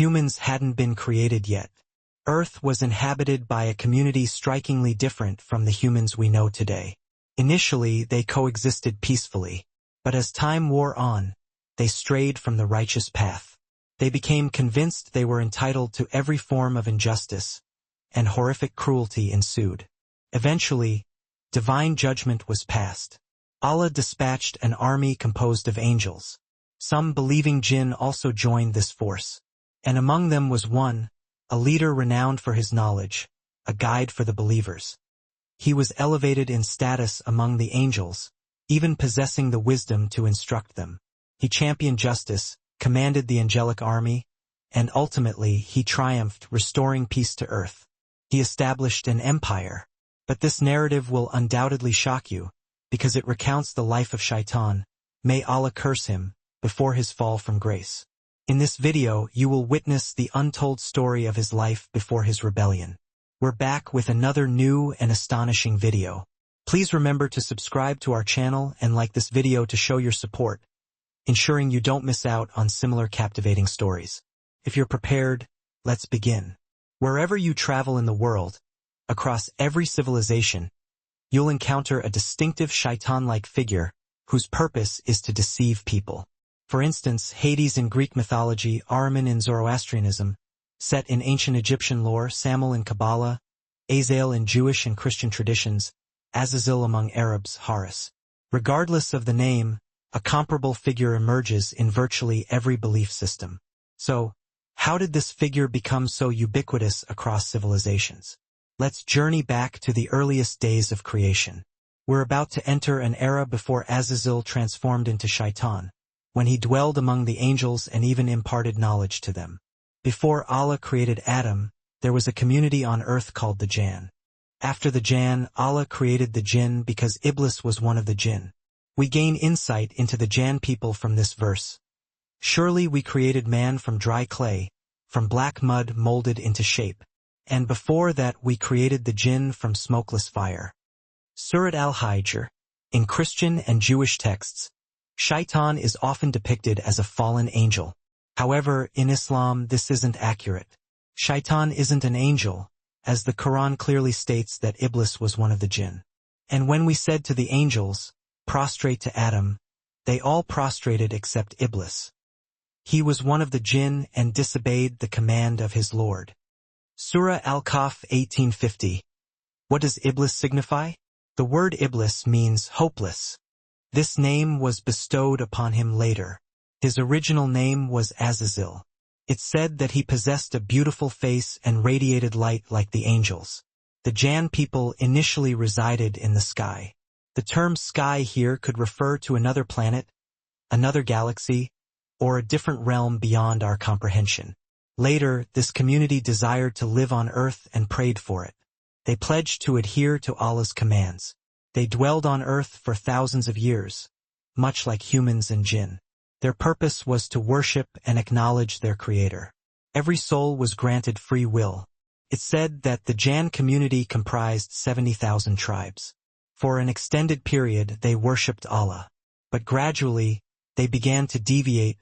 Humans hadn't been created yet. Earth was inhabited by a community strikingly different from the humans we know today. Initially, they coexisted peacefully, but as time wore on, they strayed from the righteous path. They became convinced they were entitled to every form of injustice, and horrific cruelty ensued. Eventually, divine judgment was passed. Allah dispatched an army composed of angels. Some believing jinn also joined this force, and among them was one, a leader renowned for his knowledge, a guide for the believers. He was elevated in status among the angels, even possessing the wisdom to instruct them. He championed justice, commanded the angelic army, and ultimately he triumphed, restoring peace to earth. He established an empire. But this narrative will undoubtedly shock you, because it recounts the life of Shaitan, may Allah curse him, before his fall from grace. In this video, you will witness the untold story of his life before his rebellion. We're back with another new and astonishing video. Please remember to subscribe to our channel and like this video to show your support, ensuring you don't miss out on similar captivating stories. If you're prepared, let's begin. Wherever you travel in the world, across every civilization, you'll encounter a distinctive shaitan-like figure whose purpose is to deceive people. For instance, Hades in Greek mythology, Ahriman in Zoroastrianism, Set in ancient Egyptian lore, Samul in Kabbalah, Azazel in Jewish and Christian traditions, Azazel among Arabs, Horus. Regardless of the name, a comparable figure emerges in virtually every belief system. So, how did this figure become so ubiquitous across civilizations? Let's journey back to the earliest days of creation. We're about to enter an era before Azazel transformed into Shaitan, when he dwelled among the angels and even imparted knowledge to them. Before Allah created Adam, there was a community on earth called the Jann. After the Jann, Allah created the Jinn because Iblis was one of the Jinn. We gain insight into the Jann people from this verse. Surely we created man from dry clay, from black mud molded into shape. And before that we created the Jinn from smokeless fire. Surat al-Hijr. In Christian and Jewish texts, Shaitan is often depicted as a fallen angel. However, in Islam this isn't accurate. Shaitan isn't an angel, as the Quran clearly states that Iblis was one of the Jinn. And when we said to the angels, prostrate to Adam, they all prostrated except Iblis. He was one of the Jinn and disobeyed the command of his Lord. Surah Al-Kahf 1850. What does Iblis signify? The word Iblis means hopeless. This name was bestowed upon him later. His original name was Azazel. It's said that he possessed a beautiful face and radiated light like the angels. The Jann people initially resided in the sky. The term sky here could refer to another planet, another galaxy, or a different realm beyond our comprehension. Later, this community desired to live on earth and prayed for it. They pledged to adhere to Allah's commands. They dwelled on earth for thousands of years, much like humans and jinn. Their purpose was to worship and acknowledge their Creator. Every soul was granted free will. It's said that the Jann community comprised 70,000 tribes. For an extended period, they worshipped Allah. But gradually, they began to deviate,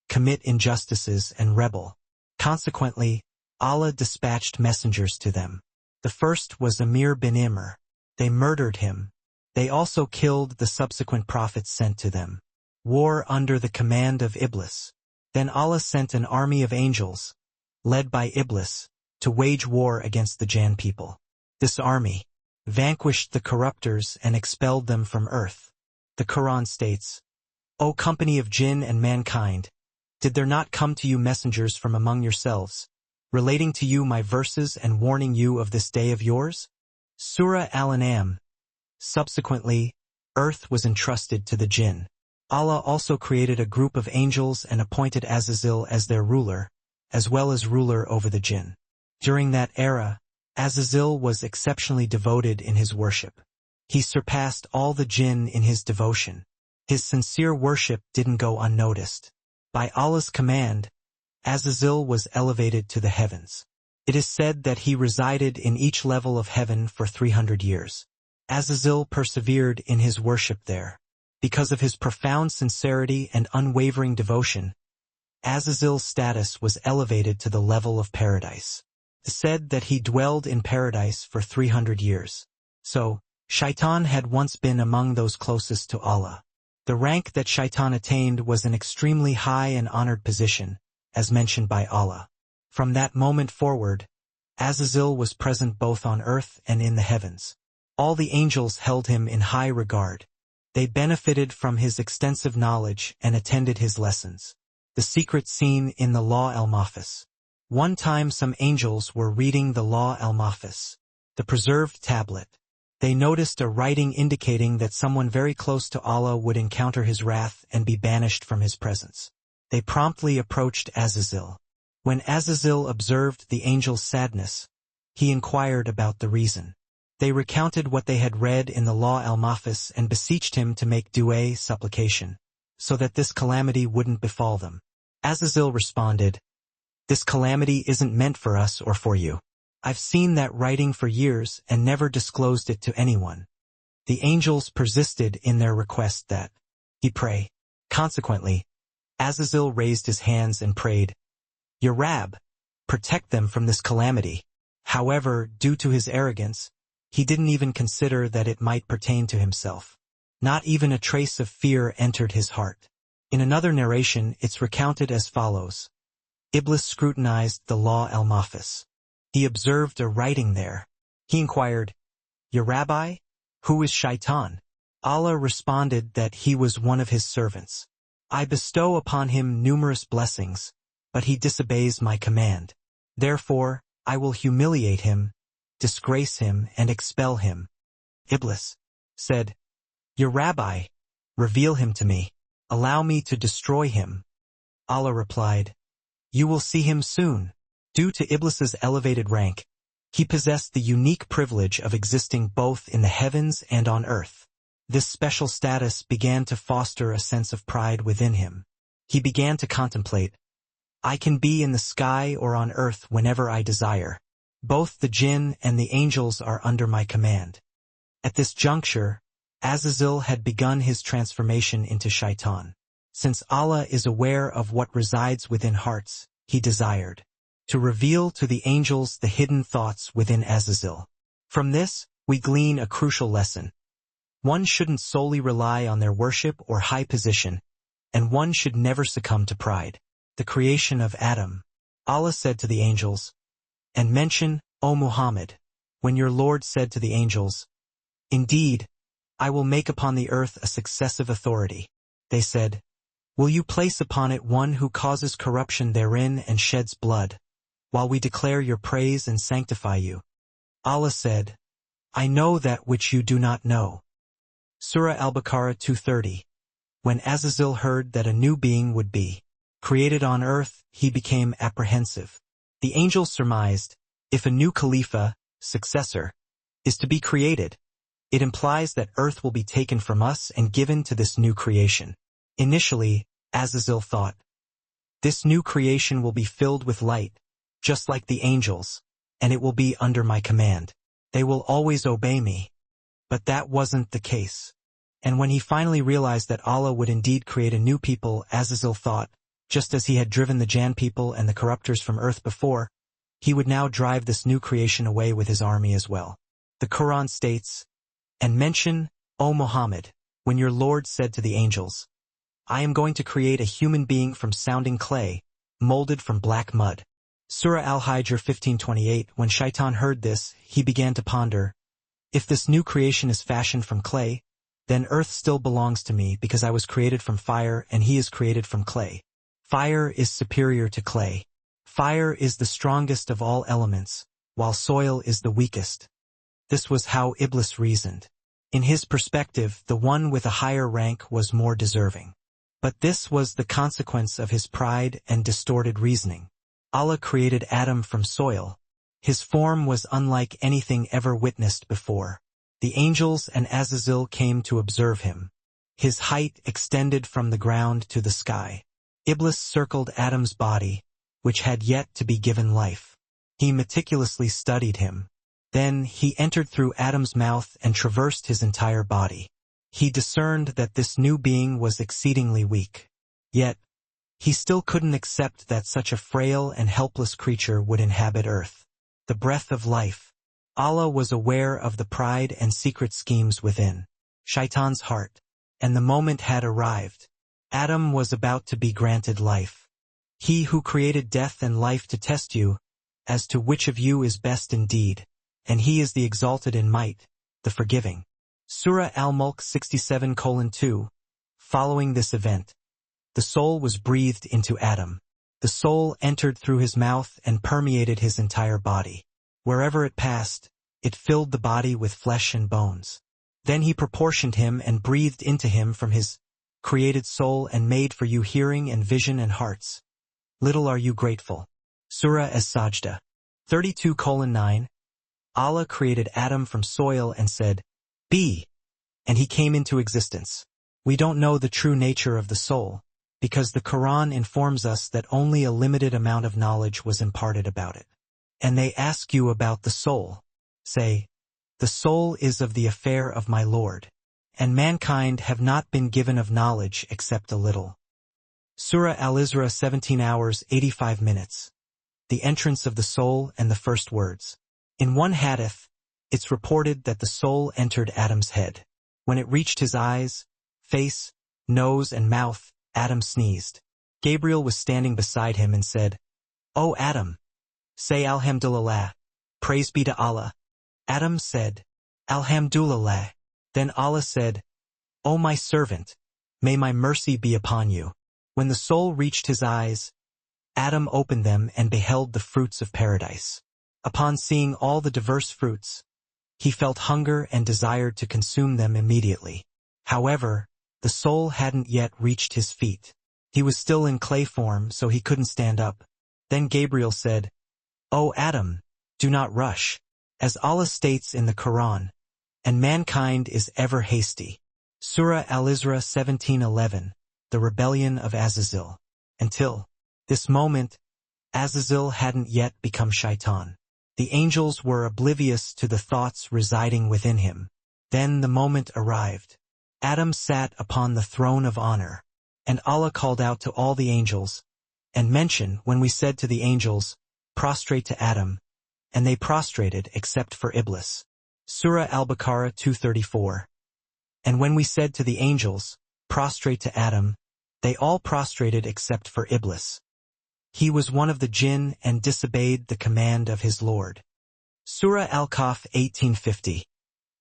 commit injustices, and rebel. Consequently, Allah dispatched messengers to them. The first was Amir bin Imr. They murdered him. They also killed the subsequent prophets sent to them. War under the command of Iblis. Then Allah sent an army of angels, led by Iblis, to wage war against the Jann people. This army vanquished the corruptors and expelled them from earth. The Quran states, O company of jinn and mankind, did there not come to you messengers from among yourselves, relating to you my verses and warning you of this day of yours? Surah Al-An'am. Subsequently, earth was entrusted to the jinn. Allah also created a group of angels and appointed Azazel as their ruler, as well as ruler over the jinn. During that era, Azazel was exceptionally devoted in his worship. He surpassed all the jinn in his devotion. His sincere worship didn't go unnoticed. By Allah's command, Azazel was elevated to the heavens. It is said that he resided in each level of heaven for 300 years. Azazel persevered in his worship there. Because of his profound sincerity and unwavering devotion, Azazil's status was elevated to the level of paradise. It said that he dwelled in paradise for 300 years. So, Shaitan had once been among those closest to Allah. The rank that Shaitan attained was an extremely high and honored position, as mentioned by Allah. From that moment forward, Azazil was present both on earth and in the heavens. All the angels held him in high regard. They benefited from his extensive knowledge and attended his lessons. The secret seen in the Law al-Mahfuz. One time some angels were reading the Law al-Mahfuz, the preserved tablet. They noticed a writing indicating that someone very close to Allah would encounter his wrath and be banished from his presence. They promptly approached Azazil. When Azazil observed the angel's sadness, he inquired about the reason. They recounted what they had read in the Law al-Mahfuz and beseeched him to make dua supplication, so that this calamity wouldn't befall them. Azazil responded, "This calamity isn't meant for us or for you. I've seen that writing for years and never disclosed it to anyone." The angels persisted in their request that he pray. Consequently, Azazil raised his hands and prayed, "Ya Rab, protect them from this calamity." However, due to his arrogance, he didn't even consider that it might pertain to himself. Not even a trace of fear entered his heart. In another narration, it's recounted as follows. Iblis scrutinized the Law al-Mahfuz. He observed a writing there. He inquired, "Ya Rabbi, who is Shaitan?" Allah responded that he was one of his servants. "I bestow upon him numerous blessings, but he disobeys my command. Therefore, I will humiliate him, disgrace him, and expel him." Iblis said, "Ya Rabbi, reveal him to me. Allow me to destroy him." Allah replied, "You will see him soon." Due to Iblis's elevated rank, he possessed the unique privilege of existing both in the heavens and on earth. This special status began to foster a sense of pride within him. He began to contemplate, "I can be in the sky or on earth whenever I desire. Both the jinn and the angels are under my command." At this juncture, Azazil had begun his transformation into Shaitan. Since Allah is aware of what resides within hearts, he desired to reveal to the angels the hidden thoughts within Azazil. From this, we glean a crucial lesson. One shouldn't solely rely on their worship or high position, and one should never succumb to pride. The creation of Adam. Allah said to the angels, "And mention, O Muhammad, when your Lord said to the angels, 'Indeed, I will make upon the earth a successive authority.' They said, 'Will you place upon it one who causes corruption therein and sheds blood, while we declare your praise and sanctify you?' Allah said, 'I know that which you do not know.'" Surah Al-Baqarah 230. When Azazil heard that a new being would be created on earth, he became apprehensive. The angels surmised, if a new Khalifa, successor, is to be created, it implies that earth will be taken from us and given to this new creation. Initially, Azazil thought, "This new creation will be filled with light, just like the angels, and it will be under my command. They will always obey me." But that wasn't the case. And when he finally realized that Allah would indeed create a new people, Azazil thought, just as he had driven the Jan people and the corruptors from earth before, he would now drive this new creation away with his army as well. The Quran states, "And mention, O Muhammad, when your Lord said to the angels, 'I am going to create a human being from sounding clay, molded from black mud.'" Surah Al-Hijr 15:28. When Shaitan heard this, he began to ponder, "If this new creation is fashioned from clay, then earth still belongs to me because I was created from fire and he is created from clay. Fire is superior to clay. Fire is the strongest of all elements, while soil is the weakest." This was how Iblis reasoned. In his perspective, the one with a higher rank was more deserving. But this was the consequence of his pride and distorted reasoning. Allah created Adam from soil. His form was unlike anything ever witnessed before. The angels and Azazil came to observe him. His height extended from the ground to the sky. Iblis circled Adam's body, which had yet to be given life. He meticulously studied him. Then he entered through Adam's mouth and traversed his entire body. He discerned that this new being was exceedingly weak. Yet, He still couldn't accept that such a frail and helpless creature would inhabit earth. The breath of life. Allah was aware of the pride and secret schemes within Shaitan's heart, and the moment had arrived. Adam was about to be granted life. He who created death and life to test you, as to which of you is best indeed, and he is the exalted in might, the forgiving. Surah Al-Mulk 67:2. Following this event, the soul was breathed into Adam. The soul entered through his mouth and permeated his entire body. Wherever it passed, it filled the body with flesh and bones. Then he proportioned him and breathed into him from his created soul and made for you hearing and vision and hearts. Little are you grateful. Surah As-Sajdah 32:9. Allah created Adam from soil and said, "Be," and he came into existence. We don't know the true nature of the soul, because the Quran informs us that only a limited amount of knowledge was imparted about it. And they ask you about the soul. Say, the soul is of the affair of my Lord, and mankind have not been given of knowledge except a little. Surah Al-Isra 17 hours 85 minutes. The entrance of the soul and the first words. In one hadith, it's reported that the soul entered Adam's head. When it reached his eyes, face, nose, and mouth, Adam sneezed. Gabriel was standing beside him and said, "O Adam, say Alhamdulillah, praise be to Allah." Adam said, "Alhamdulillah." Then Allah said, "O my servant, may my mercy be upon you." When the soul reached his eyes, Adam opened them and beheld the fruits of paradise. Upon seeing all the diverse fruits, he felt hunger and desired to consume them immediately. However, the soul hadn't yet reached his feet. He was still in clay form, so he couldn't stand up. Then Gabriel said, "O Adam, do not rush, as Allah states in the Quran, and mankind is ever hasty." Surah Al-Isra 17:11, the rebellion of Azazel. Until this moment, Azazel hadn't yet become Shaitan. The angels were oblivious to the thoughts residing within him. Then the moment arrived. Adam sat upon the throne of honor, and Allah called out to all the angels, and mention when we said to the angels, "Prostrate to Adam," and they prostrated except for Iblis. Surah Al-Baqarah 234. And when we said to the angels, "Prostrate to Adam," they all prostrated except for Iblis. He was one of the jinn and disobeyed the command of his Lord. Surah Al-Kahf 1850.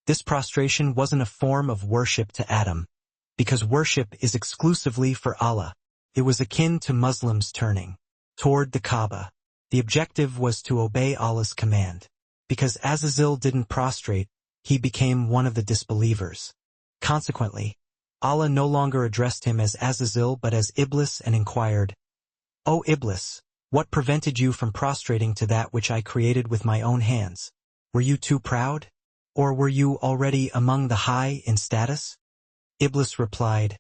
This prostration wasn't a form of worship to Adam, because worship is exclusively for Allah. It was akin to Muslims turning toward the Kaaba. The objective was to obey Allah's command. Because Azazel didn't prostrate, he became one of the disbelievers. Consequently, Allah no longer addressed him as Azazel but as Iblis and inquired, "O Iblis, what prevented you from prostrating to that which I created with my own hands? Were you too proud? Or were you already among the high in status?" Iblis replied,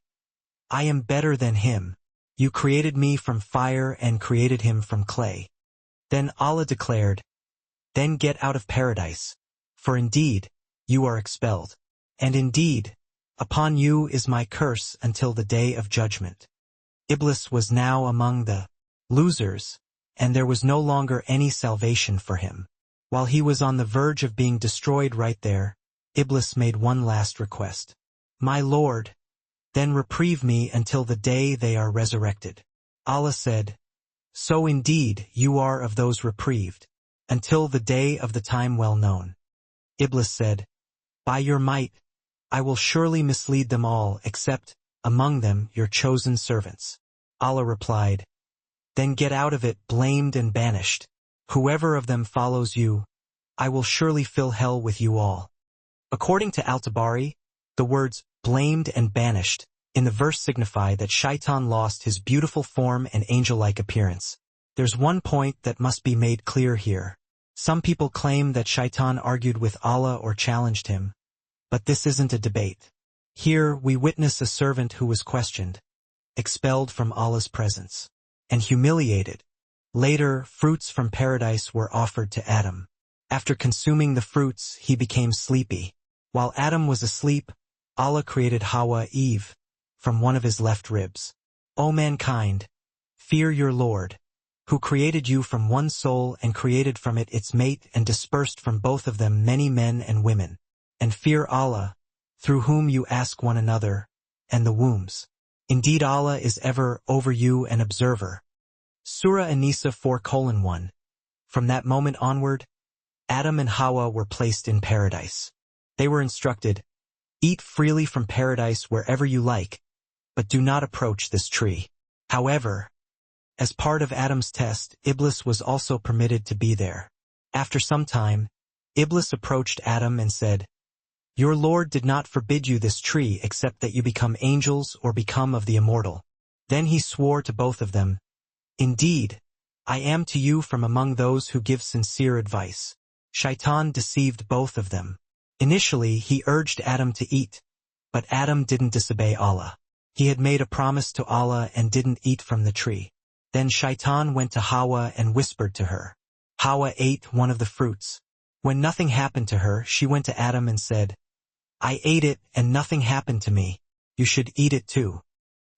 "I am better than him. You created me from fire and created him from clay." Then Allah declared, "Then get out of paradise, for indeed, you are expelled. And indeed, upon you is my curse until the day of judgment." Iblis was now among the losers, and there was no longer any salvation for him. While he was on the verge of being destroyed right there, Iblis made one last request. "My Lord, then reprieve me until the day they are resurrected." Allah said, "So indeed you are of those reprieved, until the day of the time well known." Iblis said, "By your might, I will surely mislead them all except, among them, your chosen servants." Allah replied, "Then get out of it blamed and banished. Whoever of them follows you, I will surely fill hell with you all." According to Al-Tabari, the words blamed and banished in the verse signify that Shaitan lost his beautiful form and angel-like appearance. There's one point that must be made clear here. Some people claim that Shaitan argued with Allah or challenged him, but this isn't a debate. Here we witness a servant who was questioned, expelled from Allah's presence, and humiliated. Later, fruits from paradise were offered to Adam. After consuming the fruits, he became sleepy. While Adam was asleep, Allah created Hawa, Eve, from one of his left ribs. "O mankind, Fear your Lord, who created you from one soul and created from it its mate and dispersed from both of them many men and women. And fear Allah, through whom you ask one another, and the wombs. Indeed Allah is ever over you an observer. Surah An-Nisa 4:1. From that moment onward, Adam and Hawa were placed in paradise. They were instructed, eat freely from paradise wherever you like, but do not approach this tree. However, as part of Adam's test, Iblis was also permitted to be there. After some time, Iblis approached Adam and said, your Lord did not forbid you this tree except that you become angels or become of the immortal. Then he swore to both of them, indeed, I am to you from among those who give sincere advice. Shaitan deceived both of them. Initially, he urged Adam to eat, but Adam didn't disobey Allah. He had made a promise to Allah and didn't eat from the tree. Then Shaitan went to Hawa and whispered to her. Hawa ate one of the fruits. When nothing happened to her, she went to Adam and said, I ate it and nothing happened to me. You should eat it too.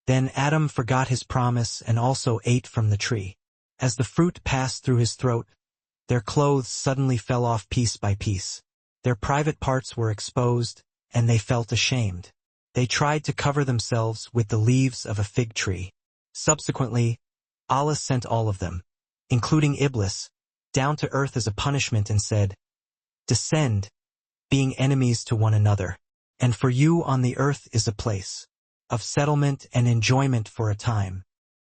Then Adam forgot his promise and also ate from the tree. As the fruit passed through his throat, their clothes suddenly fell off piece by piece. Their private parts were exposed, and they felt ashamed. They tried to cover themselves with the leaves of a fig tree. Subsequently, Allah sent all of them, including Iblis, down to earth as a punishment and said, descend, being enemies to one another, and for you on the earth is a place of settlement and enjoyment for a time.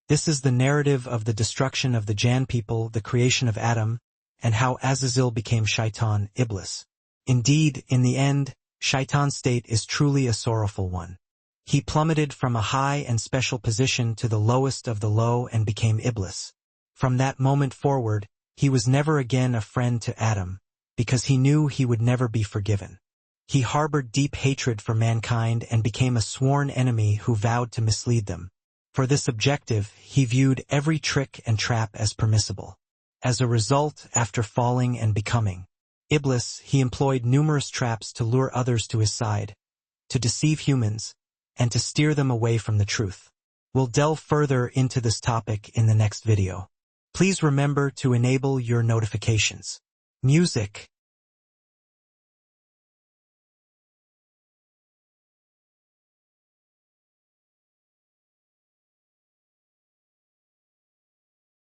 This is the narrative of the destruction of the Jann people, the creation of Adam, and how Azazel became Shaitan, Iblis. Indeed, in the end, Shaitan's state is truly a sorrowful one. He plummeted from a high and special position to the lowest of the low and became Iblis. From that moment forward, he was never again a friend to Adam, because he knew he would never be forgiven. He harbored deep hatred for mankind and became a sworn enemy who vowed to mislead them. For this objective, he viewed every trick and trap as permissible. As a result, after falling and becoming Iblis, he employed numerous traps to lure others to his side, to deceive humans, and to steer them away from the truth. We'll delve further into this topic in the next video. Please remember to enable your notifications. Music.